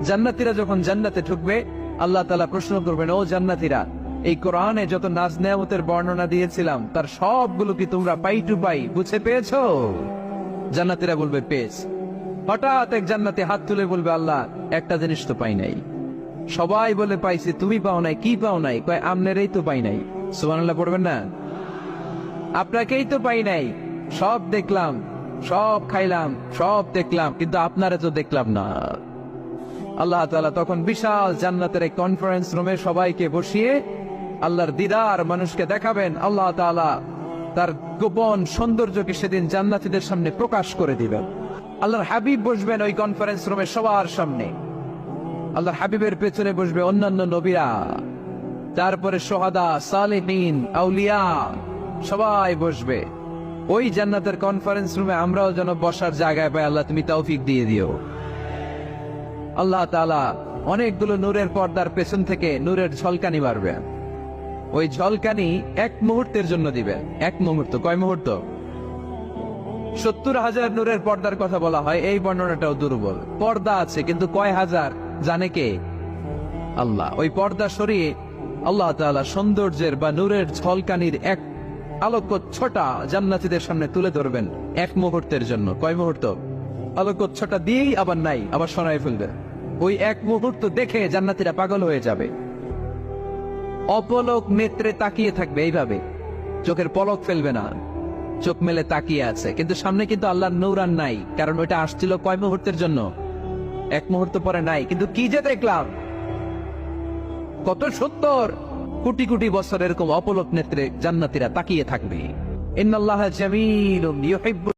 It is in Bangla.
জান্নাতীরা যখন জান্নাতে ঢুকবে, আল্লাহ তাআলা প্রশ্ন করবেন, ও জান্নাতীরা, এই কোরআনে যত নাজ নেয়ামতের বর্ণনা দিয়েছিলাম তার সবগুলো কি তোমরা পাই টু পাই বুঝে পেয়েছো? জান্নাতীরা বলবে পেয়েছি। হঠাৎ এক জান্নাতি হাত তুলে বলবে, আল্লাহ একটা জিনিস তো পাই নাই। সবাই বলে পাইছি, তুমি পাও নাই, কি পাও নাই? কয় আমনেরই তো পাই নাই। সুবহানাল্লাহ পড়বেন না? আপনাকেই তো পাই নাই। সব দেখলাম, সব খাইলাম, সব দেখলাম, কিন্তু আপনারা তো দেখলাম না। আল্লাহ তাআলা তখন বিশাল জান্নাতের এক কনফারেন্স রুমে সবাইকে বসিয়ে আল্লাহর দিদার মানুষকে দেখাবেন। আল্লাহ তাআলা তার গোপন সৌন্দর্যকে সেদিন জান্নাতীদের সামনে প্রকাশ করে দিবেন। আল্লাহর হাবিব বসবেন ওই কনফারেন্স রুমে সবার সামনে। আল্লাহর হাবিবের পেছনে বসবে অন্যান্য নবীরা, তারপরে শুহাদা, সালেহিন, আউলিয়া সবাই বসবে। ওই জান্নাতের কনফারেন্স রুমে আমরাও যেন বসার জায়গায় পাই, আল্লাহ তুমি তৌফিক দিয়ে দিও। আল্লাহ তাআলা অনেকগুলো নূরের পর্দার পেছন থেকে নূরের ঝলকানি মারবে। ওই ঝলকানি এক মুহূর্তের জন্য দিবেন। এক মুহূর্ত, কয় মুহূর্ত? 70,000 নূরের পর্দার কথা বলা হয়, এই বর্ণনাটাও দুর্বল। পর্দা আছে কিন্তু কয় হাজার জানে কে? আল্লাহ। ওই পর্দা সরিয়ে আল্লাহ তাআলা সৌন্দর্যের বা নূরের ঝলকানির এক আলোকচ্ছটা জান্নাতীদের সামনে তুলে ধরবেন এক মুহূর্তের জন্য। কয় মুহূর্ত? আলোকচ্ছটা দিয়েই আবার নাই, আবার সরাই ফেলবে। ওই এক মুহূর্ত দেখে জান্নাতীরা পাগল হয়ে যাবে, অপলক নেত্রে তাকিয়ে থাকবে। এইভাবে চোখের পলক ফেলবে না, চোখ মেলে তাকিয়ে আছে। কিন্তু সামনে কিন্তু আল্লাহর নূর আর নাই, কারণ ওইটা আসছিল কয় মুহূর্তের জন্য? এক মুহূর্ত পরে নাই। কিন্তু কি যে দেখলাম, কত 70 কোটি কোটি বছর এরকম অপলক নেত্রে জান্নাতীরা তাকিয়ে থাকবে। ইন্নাল্লাহা জামিলুন ইউহিব্বুল